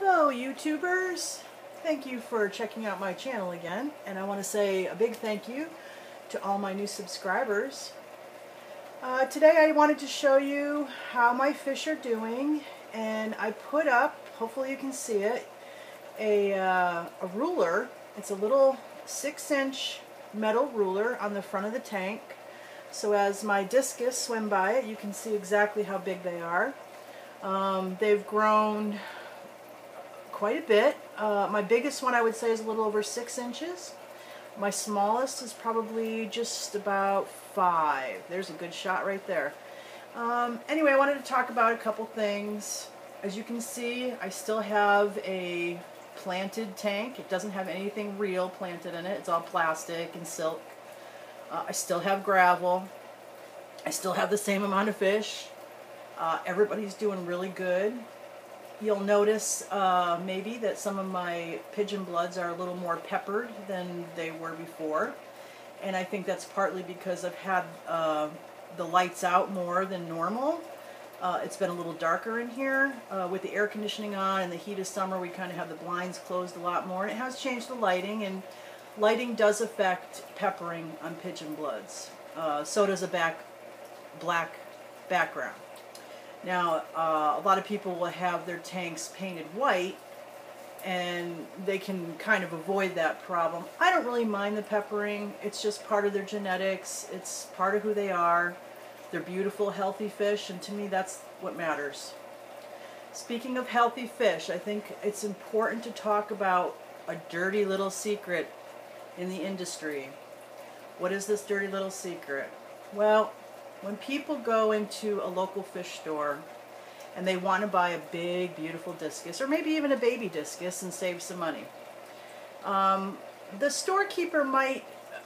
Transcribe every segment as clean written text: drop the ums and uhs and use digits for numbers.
Hello YouTubers, thank you for checking out my channel again, and I want to say a big thank you to all my new subscribers. Today I wanted to show you how my fish are doing, and I put up, hopefully you can see it, a ruler. It's a little 6-inch metal ruler on the front of the tank, so as my discus swim by it you can see exactly how big they are. They've grown quite a bit. My biggest one I would say is a little over 6 inches. My smallest is probably just about 5. There's a good shot right there. Anyway, I wanted to talk about a couple things. As you can see, I still have a planted tank. It doesn't have anything real planted in it. It's all plastic and silk. I still have gravel. I still have the same amount of fish. Everybody's doing really good. You'll notice maybe that some of my pigeon bloods are a little more peppered than they were before, and I think that's partly because I've had the lights out more than normal. It's been a little darker in here. With the air conditioning on and the heat of summer, we kind of have the blinds closed a lot more. It has changed the lighting, and lighting does affect peppering on pigeon bloods. So does a black background. Now, a lot of people will have their tanks painted white, and they can kind of avoid that problem. I don't really mind the peppering. It's just part of their genetics. It's part of who they are. They're beautiful, healthy fish, and to me that's what matters. Speaking of healthy fish, I think it's important to talk about a dirty little secret in the industry. What is this dirty little secret? Well, when people go into a local fish store and they want to buy a big, beautiful discus, or maybe even a baby discus, and save some money, the storekeeper might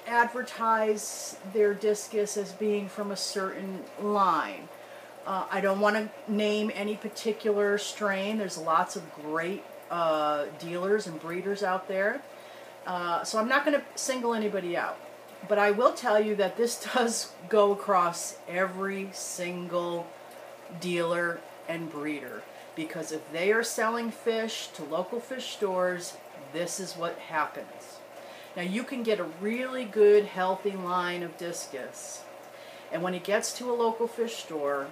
advertise their discus as being from a certain line. I don't want to name any particular strain. There's lots of great dealers and breeders out there, so I'm not going to single anybody out. But I will tell you that this does go across every single dealer and breeder, because if they are selling fish to local fish stores, this is what happens. Now, you can get a really good, healthy line of discus, and when it gets to a local fish store,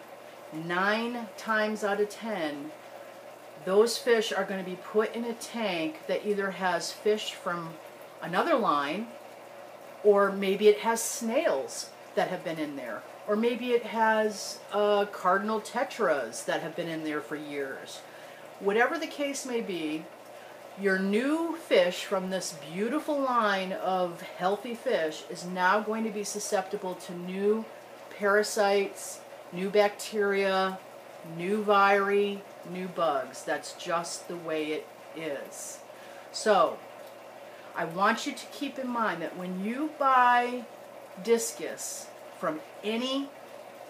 9 times out of 10, those fish are going to be put in a tank that either has fish from another line, or maybe it has snails that have been in there, or maybe it has cardinal tetras that have been in there for years. Whatever the case may be, your new fish from this beautiful line of healthy fish is now going to be susceptible to new parasites, new bacteria, new viri, new bugs. That's just the way it is. So, I want you to keep in mind that when you buy discus from any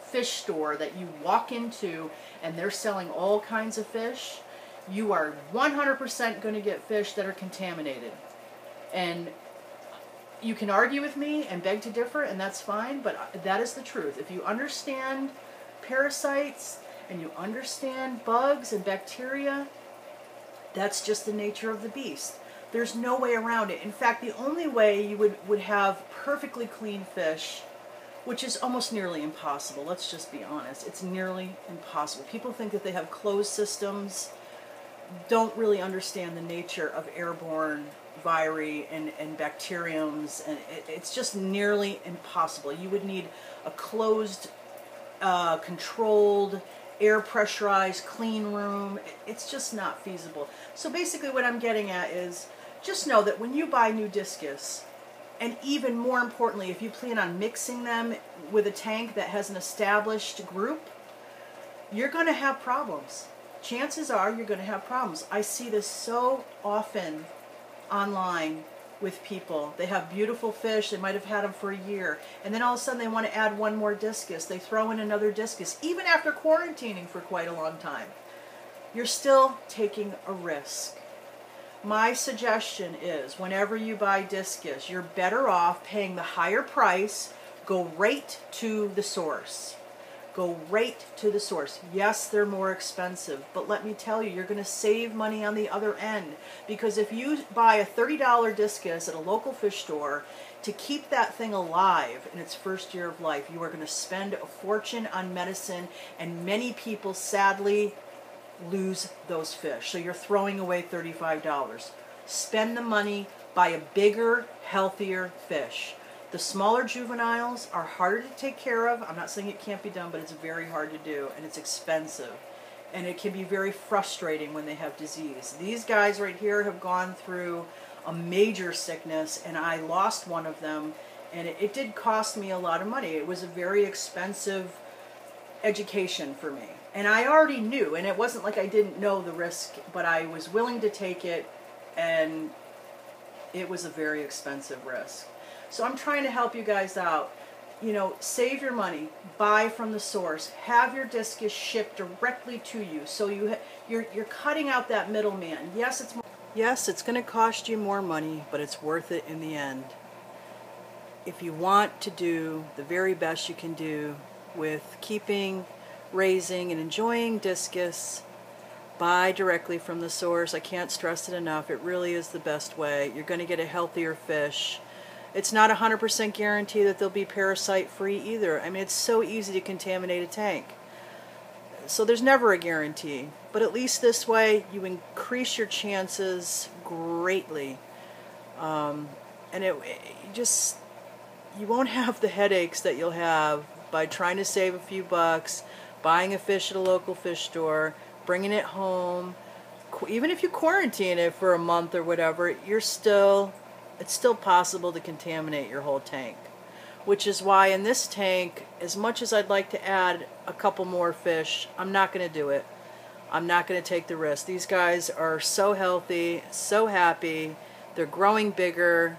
fish store that you walk into and they're selling all kinds of fish, you are 100% going to get fish that are contaminated. And you can argue with me and beg to differ, and that's fine, but that is the truth. If you understand parasites and you understand bugs and bacteria, that's just the nature of the beast. There's no way around it. In fact, the only way you would have perfectly clean fish, which is almost nearly impossible, let's just be honest, it's nearly impossible. People think that they have closed systems, don't really understand the nature of airborne viri and bacteriums, and it's just nearly impossible. You would need a closed, controlled, air pressurized clean room. It's just not feasible. So basically what I'm getting at is, just know that when you buy new discus, and even more importantly, if you plan on mixing them with a tank that has an established group, you're going to have problems. Chances are you're going to have problems. I see this so often online with people. They have beautiful fish, they might have had them for a year, and then all of a sudden they want to add one more discus. They throw in another discus, even after quarantining for quite a long time. You're still taking a risk. My suggestion is, whenever you buy discus, you're better off paying the higher price, go right to the source. Go right to the source. Yes, they're more expensive, but let me tell you, you're going to save money on the other end. Because if you buy a $30 discus at a local fish store, to keep that thing alive in its first year of life, you are going to spend a fortune on medicine, and many people sadly lose those fish. So you're throwing away $35. Spend the money, buy a bigger, healthier fish. The smaller juveniles are harder to take care of. I'm not saying it can't be done, but it's very hard to do, and it's expensive. And it can be very frustrating when they have disease. These guys right here have gone through a major sickness, and I lost one of them, and it did cost me a lot of money. It was a very expensive education for me. And I already knew, and it wasn't like I didn't know the risk, but I was willing to take it, and it was a very expensive risk. So I'm trying to help you guys out. You know, save your money, buy from the source, have your discus shipped directly to you, so you're cutting out that middleman. Yes, it's going to cost you more money, but it's worth it in the end. If you want to do the very best you can do with keeping, raising, and enjoying discus, buy directly from the source. I can't stress it enough. It really is the best way. You're going to get a healthier fish. It's not 100% guarantee that they'll be parasite-free either. I mean, it's so easy to contaminate a tank. So there's never a guarantee. But at least this way, you increase your chances greatly. And you won't have the headaches that you'll have by trying to save a few bucks, buying a fish at a local fish store, bringing it home. Even if you quarantine it for a month or whatever, it's still possible to contaminate your whole tank. Which is why in this tank, as much as I'd like to add a couple more fish, I'm not going to do it. I'm not going to take the risk. These guys are so healthy, so happy. They're growing bigger.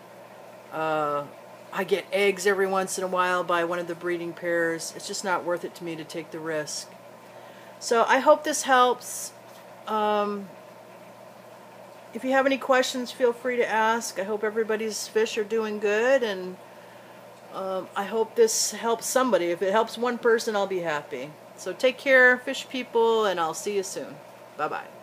I get eggs every once in a while by one of the breeding pairs. It's just not worth it to me to take the risk. So I hope this helps. If you have any questions, feel free to ask. I hope everybody's fish are doing good, and I hope this helps somebody. If it helps one person, I'll be happy. So take care, fish people, and I'll see you soon. Bye-bye.